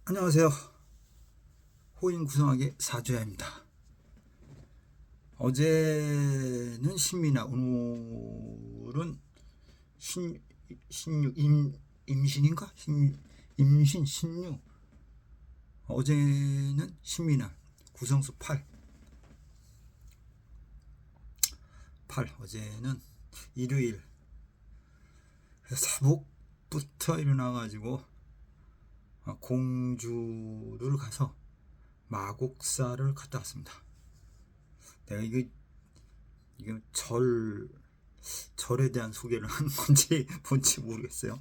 안녕하세요. 호인 구성하기 사주야입니다. 어제는 신미나 오늘은 신유 임신인가? 임신 신유. 어제는 신미나 구성수 8 어제는 일요일 사복부터 일어나가지고 공주를 가서 마곡사를 갔다 왔습니다. 내가 이게 절에 대한 소개를 하는 건지 뭔지 모르겠어요.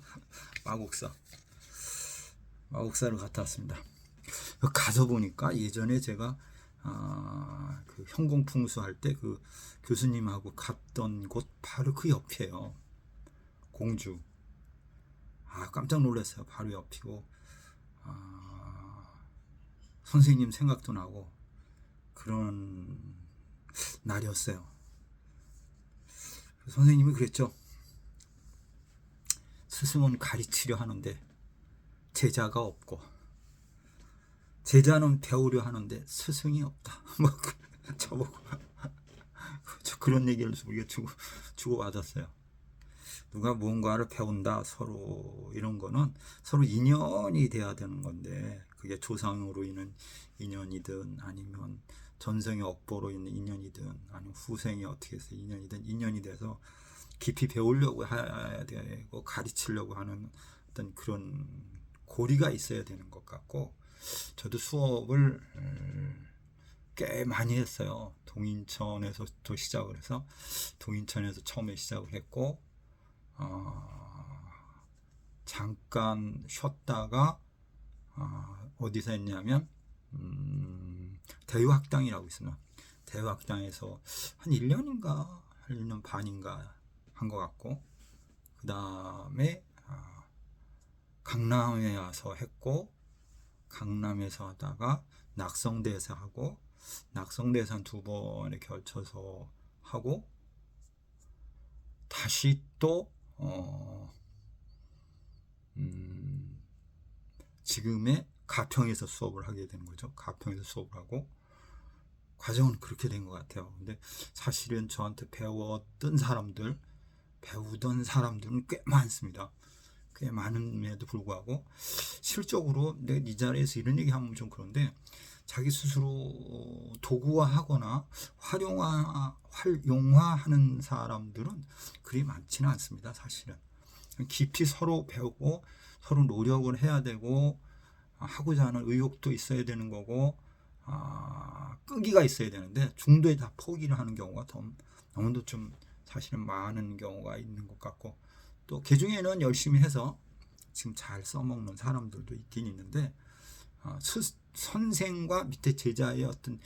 마곡사를 갔다 왔습니다. 가서 보니까 예전에 제가 그 현공풍수 할 때 그 교수님하고 갔던 곳 바로 그 옆이에요. 공주. 깜짝 놀랐어요. 바로 옆이고 선생님 생각도 나고 그런 날이었어요. 선생님이 그랬죠. 스승은 가르치려 하는데 제자가 없고 제자는 배우려 하는데 스승이 없다. 뭐 저보고 그런 얘기를 우리가 주고 받았어요. 누가 무언가를 배운다 서로 이런 거는 서로 인연이 돼야 되는 건데 그게 조상으로 인한 인연이든 아니면 전생의 업보로 있는 인연이든 아니면 후생이 어떻게 해서 인연이든 인연이 돼서 깊이 배우려고 해야 되고 가르치려고 하는 어떤 그런 고리가 있어야 되는 것 같고 저도 수업을 꽤 많이 했어요. 동인천에서 또 시작을 해서 동인천에서 처음에 시작을 했고 잠깐 쉬었다가 어디서 했냐면 대유학당이라고 있어요. 대유학당에서 한 1년인가 1년 반인가 한 것 같고 그 다음에 강남에 와서 했고 강남에서 하다가 낙성대에서 하고 낙성대에서 한 2번에 걸쳐서 하고 다시 또 지금의 가평에서 수업을 하게 되는 거죠. 가평에서 수업을 하고 과정은 그렇게 된 것 같아요. 근데 사실은 저한테 배우던 사람들은 꽤 많습니다. 꽤 많음에도 불구하고 실적으로 내가 이 자리에서 이런 얘기하면 좀 그런데 자기 스스로 도구화하거나 활용화하는 사람들은 그리 많지는 않습니다. 사실은 깊이 서로 배우고 서로 노력을 해야 되고 하고자 하는 의욕도 있어야 되는 거고 끈기가 있어야 되는데 중도에 다 포기를 하는 경우가 너무도 좀 사실은 많은 경우가 있는 것 같고 또 개중에는 열심히 해서 지금 잘 써먹는 사람들도 있긴 있는데 선생과 밑에 제자의 어떤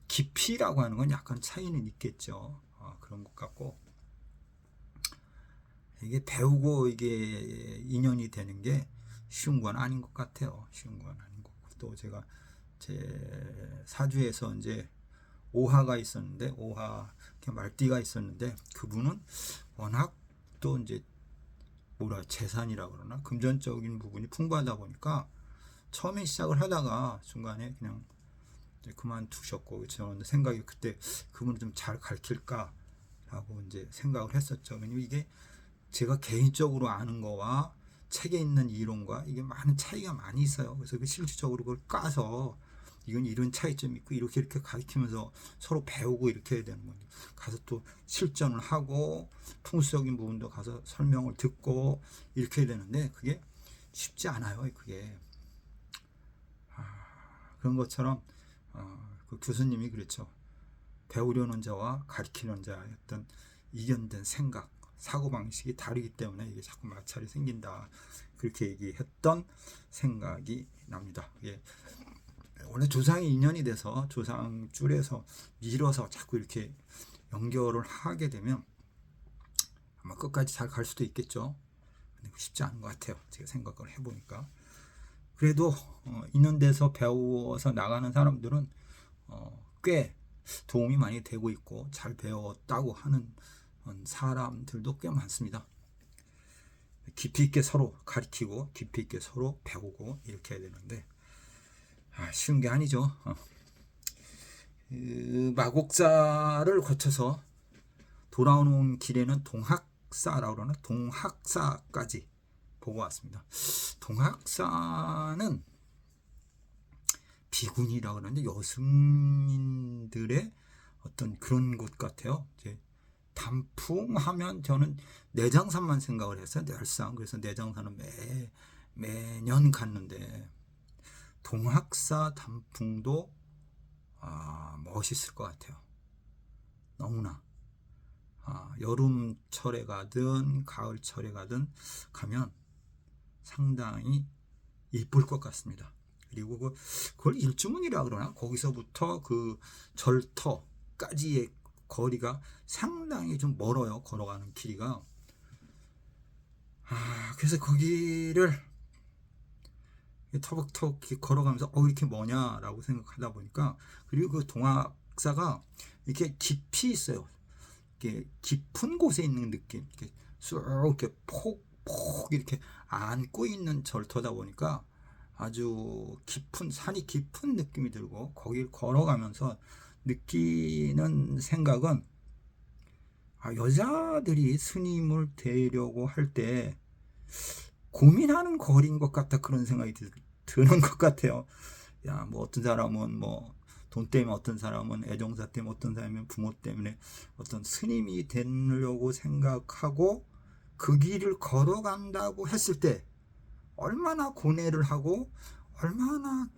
깊이라고 하는 건 약간 차이는 있겠죠. 그런 것 같고 이게 배우고 이게 인연이 되는 게 쉬운 건 아닌 것 같아요. 쉬운 건 아닌 것 같고 또 제가 제 사주에서 이제 오하가 있었는데 말띠가 있었는데 그분은 워낙 또 이제 재산이라 그러나 금전적인 부분이 풍부하다 보니까 처음에 시작을 하다가 중간에 그냥 그만두셨고 저는 생각이 그때 그분을 좀 잘 가르칠까라고 이제 생각을 했었죠. 왜냐면 이게 제가 개인적으로 아는 거와 책에 있는 이론과 이게 많은 차이가 많이 있어요. 그래서 실질적으로 그걸 까서 이건 이런 차이점이 있고 이렇게 가르치면서 서로 배우고 이렇게 해야 되는 거죠. 가서 또 실전을 하고 풍수적인 부분도 가서 설명을 듣고 이렇게 해야 되는데 그게 쉽지 않아요. 그게 그런 것처럼 그 교수님이 그랬죠. 배우려는 자와 가르치는 자의 어떤 이견된 생각 사고방식이 다르기 때문에 이게 자꾸 마찰이 생긴다. 그렇게 얘기했던 생각이 납니다. 예. 원래 조상이 인연이 돼서 조상 줄에서 밀어서 자꾸 이렇게 연결을 하게 되면 아마 끝까지 잘 갈 수도 있겠죠. 근데 쉽지 않은 것 같아요. 제가 생각을 해보니까. 그래도 인연돼서 배워서 나가는 사람들은 꽤 도움이 많이 되고 있고 잘 배웠다고 하는 사람들도 꽤 많습니다. 깊이 있게 서로 가르치고 깊이 있게 서로 배우고 이렇게 해야 되는데 쉬운 게 아니죠. 그 마곡사를 거쳐서 돌아오는 길에는 동학사라고 그러나 동학사까지 보고 왔습니다. 동학사는 비군이라고 그러는데 여승민들의 어떤 그런 곳 같아요. 이제 단풍하면 저는 내장산만 생각을 했어요. 늘상. 그래서 내장산은 매년 갔는데 동학사 단풍도 멋있을 것 같아요. 너무나 여름철에 가든 가을철에 가든 가면 상당히 이쁠 것 같습니다. 그리고 그걸 일주문이라 그러나 거기서부터 그 절터까지의 거리가 상당히 좀 멀어요. 걸어가는 길이가. 그래서 거기를 터벅터벅 걸어가면서 이렇게 뭐냐라고 생각하다 보니까, 그리고 그 동학사가 이렇게 깊이 있어요. 이렇게 깊은 곳에 있는 느낌. 이렇게 쑥 이렇게 폭 이렇게 안고 있는 절터다 보니까 아주 깊은, 산이 깊은 느낌이 들고, 거길 걸어가면서 느끼는 생각은 여자들이 스님을 되려고 할 때 고민하는 거리인 것 같다, 그런 생각이 드는 것 같아요. 뭐 어떤 사람은 뭐 돈 때문에, 어떤 사람은 애정사 때문에, 어떤 사람은 부모 때문에 어떤 스님이 되려고 생각하고 그 길을 걸어간다고 했을 때 얼마나 고뇌를 하고 얼마나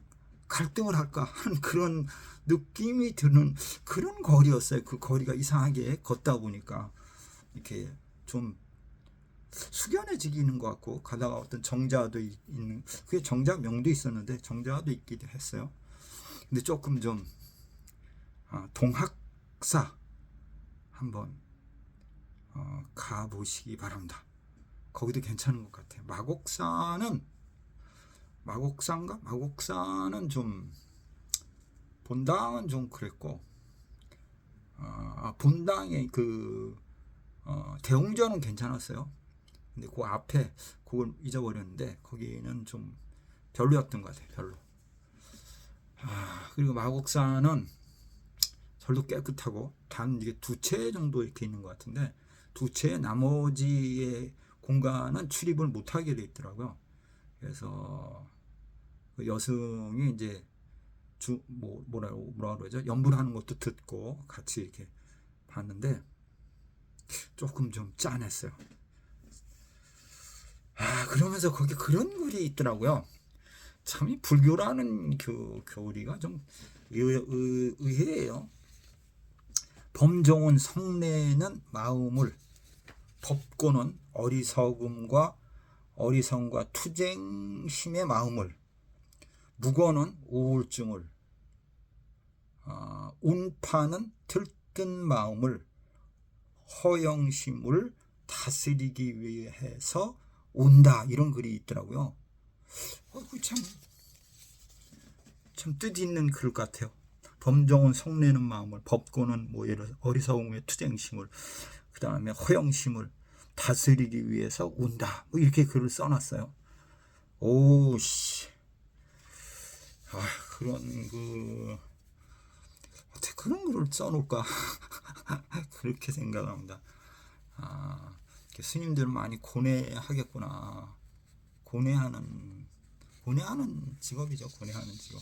갈등을 할까 하는 그런 느낌이 드는 그런 거리였어요. 그 거리가 이상하게 걷다 보니까 이렇게 좀 숙연해지기는 것 같고, 가다가 어떤 정자도 있는, 그게 정자명도 있었는데 정자도 있기도 했어요. 근데 조금 좀 동학사 한번 가보시기 바랍니다. 거기도 괜찮은 것 같아요. 마곡사는 좀 본당은 좀 그랬고, 본당의 그 대웅전은 괜찮았어요. 근데 그 앞에 그걸 잊어버렸는데 거기는 좀 별로였던 것 같아요. 별로. 그리고 마곡사는 절도 깨끗하고 단 이게 2채 정도 이렇게 있는 것 같은데, 2채 나머지의 공간은 출입을 못하게 돼 있더라고요. 그래서 그 여승이 이제 뭐라 그러죠? 연불 하는 것도 듣고 같이 이렇게 봤는데 조금 좀 짠했어요. 그러면서 거기 그런 글이 있더라고요. 참 이 불교라는 교리가 좀 의외예요. 범종은 성내는 마음을, 법고는 어리석음과 투쟁심의 마음을, 무거는 우울증을, 운파는 들뜬 마음을, 허영심을 다스리기 위해서 온다, 이런 글이 있더라고요. 참 뜻 있는 글 같아요. 범종은 성내는 마음을, 법고는 뭐 예를 어리석음의 투쟁심을, 그 다음에 허영심을 다스리기 위해서 온다, 뭐 이렇게 글을 써놨어요. 어떻게 그런 글을 써놓을까 그렇게 생각합니다. 스님들은 많이 고뇌하겠구나. 고뇌하는 직업이죠. 고뇌하는 직업.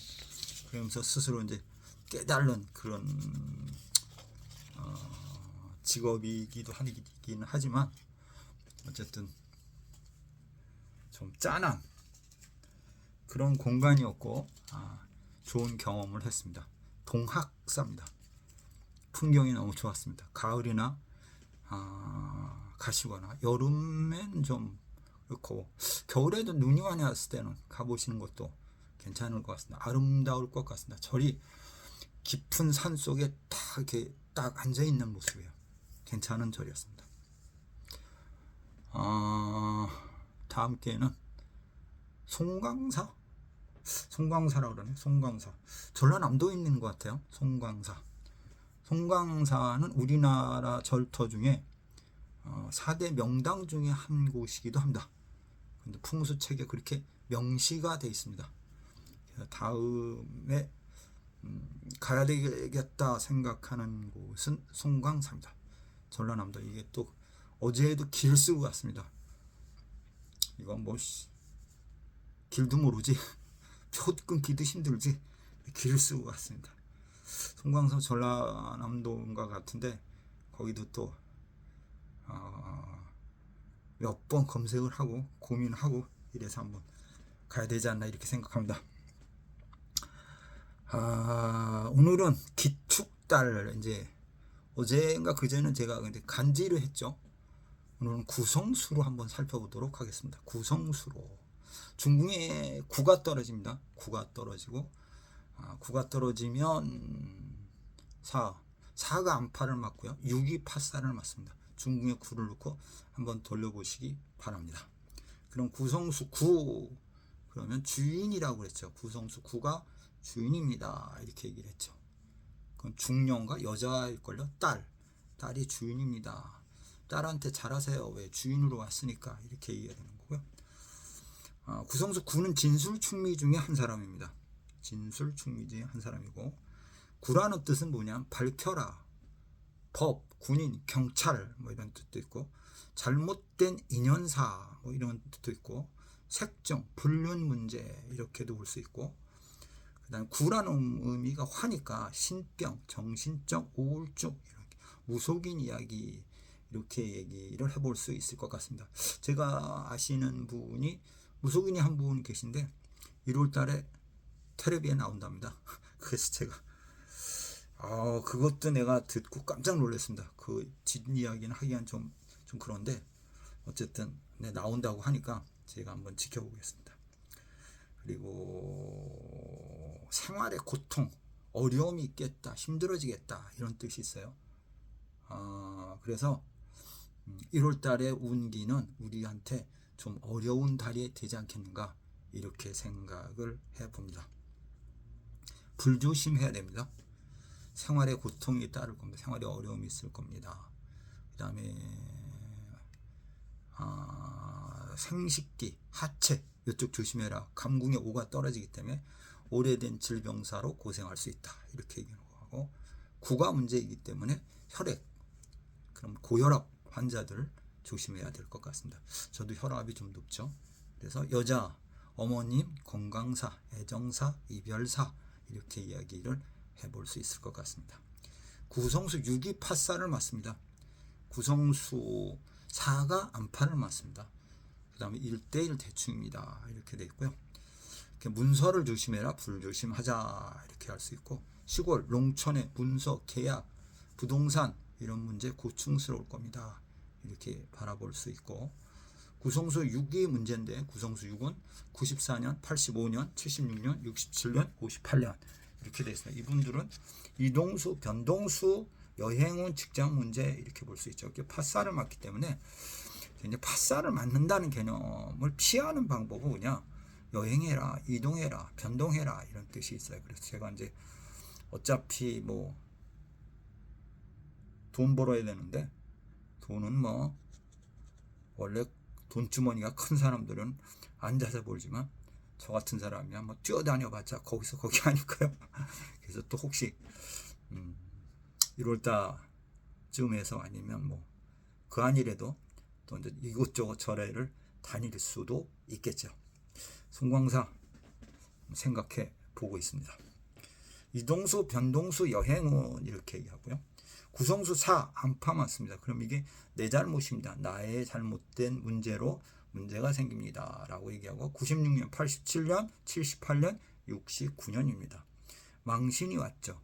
그러면서 스스로 이제 깨달는 그런 직업이기도 하긴 하지만, 어쨌든 좀 짠한 그런 공간이었고, 좋은 경험을 했습니다. 동학사입니다. 풍경이 너무 좋았습니다. 가을이나 가시거나 여름엔 좀 그렇고, 겨울에도 눈이 많이 왔을 때는 가보시는 것도 괜찮을 것 같습니다. 아름다울 것 같습니다. 절이 깊은 산 속에 이렇게 딱 앉아 있는 모습이에요. 괜찮은 절이었습니다. 다음 기회는 송광사라고 그러네. 송광사. 전라남도에 있는 것 같아요. 송광사는 우리나라 절터 중에 4대 명당 중에 한 곳이기도 합니다. 근데 풍수책에 그렇게 명시가 되어 있습니다. 다음에 가야 되겠다 생각하는 곳은 송광사입니다. 전라남도. 이게 또 어제도 길 쓰고 갔습니다. 이건 뭐 길도 모르지 표 끊기도 힘들지 길 쓰고 갔습니다. 송광사 전라남도인가 같은데 거기도 또 몇 번 검색을 하고 고민하고 이래서 한번 가야 되지 않나 이렇게 생각합니다. 오늘은 기축달, 이제 어제인가 그제는 제가 근데 간지를 했죠. 오늘은 구성수로 한번 살펴보도록 하겠습니다. 구성수로 중궁에 구가 떨어집니다. 구가 떨어지고 구가 떨어지면 사가 안파를 맞고요. 6이 파살을 맞습니다. 중궁에 구를 넣고 한번 돌려보시기 바랍니다. 그럼 구성수 구 그러면 주인이라고 그랬죠. 구성수 구가 주인입니다. 이렇게 얘기를 했죠. 그건 중년과 여자일걸요. 딸이 주인입니다. 딸한테 잘하세요. 왜? 주인으로 왔으니까. 이렇게 얘기해야 되는 거고요. 구성수 구는 진술충미 중에 한 사람입니다. 진술충미 중에 한 사람이고, 구라는 뜻은 뭐냐? 밝혀라. 법, 군인, 경찰 뭐 이런 뜻도 있고, 잘못된 인연사 뭐 이런 뜻도 있고, 색정, 불륜 문제 이렇게도 볼 수 있고, 그다음 구라는 의미가 화니까 신병, 정신적 우울증, 이렇게 무속인 이야기 이렇게 얘기를 해볼 수 있을 것 같습니다. 제가 아시는 분이 무속인이 한 분 계신데 1월달에 텔레비에 나온답니다. 그래서 제가 그것도 내가 듣고 깜짝 놀랐습니다. 그 뒷이야기는 하기엔 좀 그런데 어쨌든 나온다고 하니까 제가 한번 지켜보겠습니다. 그리고 생활의 고통, 어려움이 있겠다, 힘들어지겠다 이런 뜻이 있어요. 그래서 1월달의 운기는 우리한테 좀 어려운 달이 되지 않겠는가 이렇게 생각을 해봅니다. 불조심해야 됩니다. 생활의 고통이 따를 겁니다. 생활에 어려움이 있을 겁니다. 그 다음에 생식기, 하체 이쪽 조심해라. 감궁에 오가 떨어지기 때문에 오래된 질병사로 고생할 수 있다. 이렇게 얘기하는 거고, 구가 문제이기 때문에 혈액, 그럼 고혈압 환자들 조심해야 될 것 같습니다. 저도 혈압이 좀 높죠. 그래서 여자, 어머님, 건강사, 애정사, 이별사 이렇게 이야기를 해볼 수 있을 것 같습니다. 구성수 6이 파살을 맞습니다. 구성수 4가 안파를 맞습니다. 그 다음에 1대1 대충입니다. 이렇게 돼 있고요. 이렇게 문서를 조심해라. 불조심하자. 이렇게 할 수 있고, 시골, 농촌의 문서, 계약, 부동산 이런 문제 고충스러울 겁니다. 이렇게 바라볼 수 있고, 구성수 6이 문제인데 구성수 6은 94년, 85년, 76년, 67년, 58년 이렇게 되어 있습니다. 이분들은 이동수, 변동수, 여행운, 직장 문제 이렇게 볼 수 있죠. 이렇게 팥살을 맞기 때문에 이제 팥살을 맞는다는 개념을 피하는 방법은 그냥 여행해라, 이동해라, 변동해라 이런 뜻이 있어요. 그래서 제가 이제 어차피 뭐 돈 벌어야 되는데 돈은 뭐 원래 돈주머니가 큰 사람들은 앉아서 벌지만 저 같은 사람이야 뭐 뛰어다녀봤자 거기서 거기 아닐까요? 그래서 또 혹시 1월달쯤에서 아니면 뭐 그 아니래도 또 이제 이곳저곳 절에를 다닐 수도 있겠죠. 송광사 생각해 보고 있습니다. 이동수, 변동수, 여행운 이렇게 얘기하고요. 구성수 4 안파 맞습니다. 그럼 이게 내 잘못입니다. 나의 잘못된 문제로 문제가 생깁니다. 라고 얘기하고 96년, 87년, 78년, 69년입니다. 망신이 왔죠.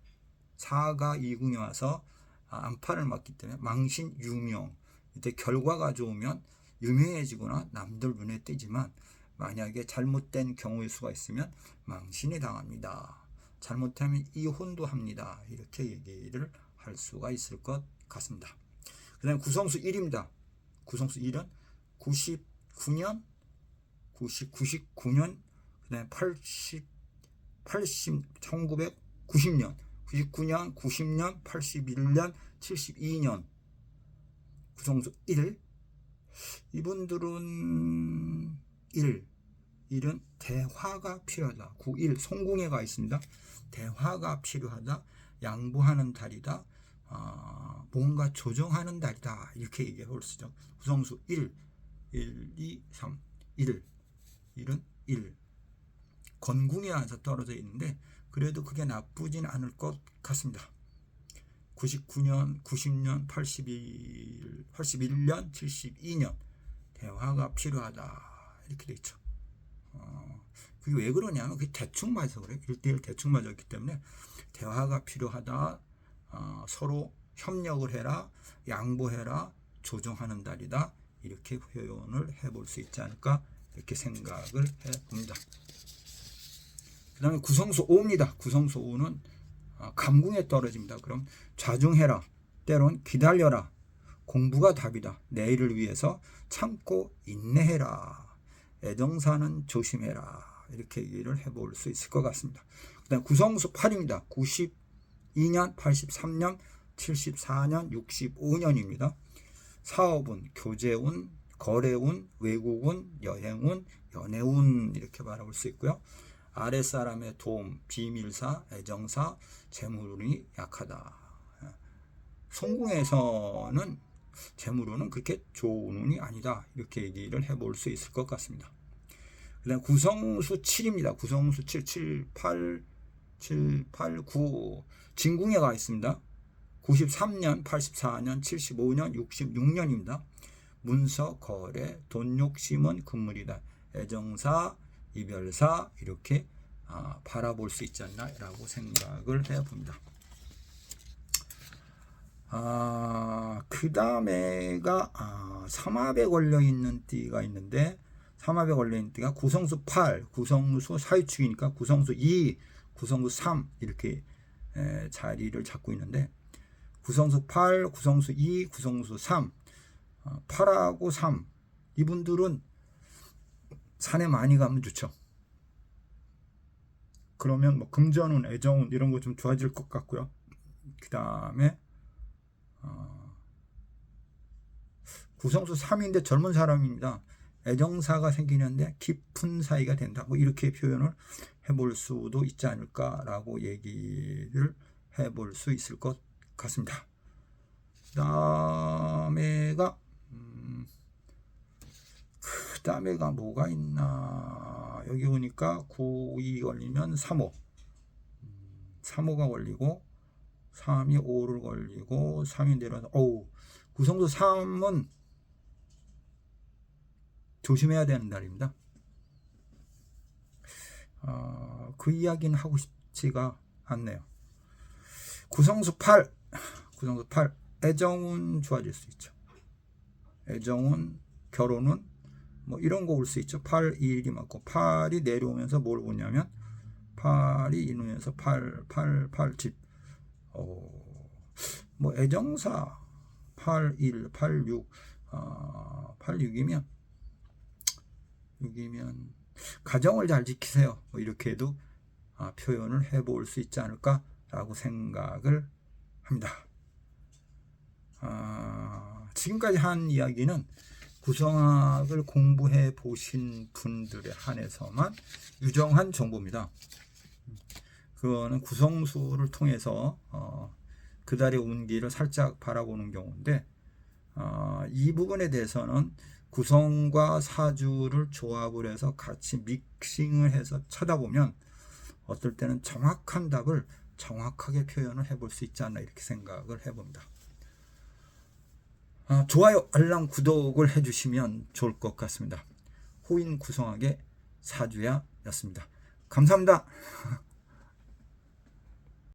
4가 이궁에 와서 안파를 맞기 때문에 망신 유명. 이때 결과가 좋으면 유명해지거나 남들 눈에 띄지만 만약에 잘못된 경우일 수가 있으면 망신이 당합니다. 잘못하면 이혼도 합니다. 이렇게 얘기를 할 수가 있을 것 같습니다. 그 다음에 구성수 1입니다. 구성수 1은 99년, 그 다음에 1990년, 99년, 90년, 81년, 72년 구성수 1. 이분들은 1은 대화가 필요하다. 9.1 송궁예가 있습니다. 대화가 필요하다. 양보하는 달이다. 뭔가 조정하는 달이다. 이렇게 얘기해 볼 수 있죠. 구성수 1, 2, 3, 1. 1은 1. 건궁에 와서 떨어져 있는데 그래도 그게 나쁘진 않을 것 같습니다. 99년, 90년, 81년, 72년 대화가 필요하다. 이렇게 돼 있죠. 그게 왜 그러냐면 그게 대충 맞아서 그래. 1대1 대충 맞았기 때문에 대화가 필요하다. 서로 협력을 해라. 양보해라. 조정하는 달이다. 이렇게 표현을 해볼 수 있지 않을까 이렇게 생각을 해봅니다. 그 다음에 구성수 5입니다. 구성수 5는 감궁에 떨어집니다. 그럼 좌중해라. 때론 기다려라. 공부가 답이다. 내일을 위해서 참고 인내해라. 애정사는 조심해라. 이렇게 얘기를 해볼 수 있을 것 같습니다. 그 다음 구성수 8입니다. 92년, 83년, 74년, 65년입니다. 사업운, 교제운, 거래운, 외국운, 여행운, 연애운 이렇게 바라볼 수 있고요. 아랫사람의 도움, 비밀사, 애정사, 재물운이 약하다. 송궁에서는 재물운은 그렇게 좋은 운이 아니다. 이렇게 얘기를 해볼 수 있을 것 같습니다. 그 다음 구성수 7입니다. 구성수 7, 8, 9 진궁예가 있습니다. 93년, 84년, 75년, 66년입니다. 문서, 거래, 돈 욕심은 금물이다. 애정사, 이별사 이렇게 바라볼 수 있지 않나 라고 생각을 해봅니다. 그 다음에가 삼합에 걸려있는 띠가 있는데 삼합에 걸려있는 띠가 구성수 8, 구성수 사유축이니까 구성수 2, 구성수 3 이렇게 자리를 잡고 있는데 구성수 8, 구성수 2, 구성수 3 8하고 3 이분들은 산에 많이 가면 좋죠. 그러면 뭐 금전운, 애정운 이런 거 좀 좋아질 것 같고요. 그 다음에 구성수 3인데 젊은 사람입니다. 애정사가 생기는데 깊은 사이가 된다. 뭐 이렇게 표현을 해볼 수도 있지 않을까라고 얘기를 해볼 수 있을 것 같습니다. 그 다음에가 뭐가 있나? 여기 보니까 9이 걸리면 3호. 3호가 걸리고 3이 5를 걸리고 3이 내려서 구성수 3은 조심해야 되는 날입니다. 그 이야기는 하고 싶지가 않네요. 구성수 8 애정은 좋아질 수 있죠. 애정은 결혼은 뭐 이런 거 올 수 있죠. 8, 2일이 맞고 8이 내려오면서 뭘 보냐면 8이 이누면서 8 집. 뭐 애정사 8, 1, 8, 6 8, 6이면 가정을 잘 지키세요. 뭐 이렇게도 표현을 해볼 수 있지 않을까라고 생각을 합니다. 지금까지 한 이야기는 구성학을 공부해 보신 분들에 한해서만 유정한 정보입니다. 그거는 구성수를 통해서 그 달의 운기를 살짝 바라보는 경우인데 이 부분에 대해서는 구성과 사주를 조합을 해서 같이 믹싱을 해서 쳐다보면 어떨 때는 정확한 답을 정확하게 표현을 해볼 수 있지 않나 이렇게 생각을 해봅니다. 좋아요, 알람, 구독을 해주시면 좋을 것 같습니다. 호인 구성학의 사주야였습니다. 감사합니다.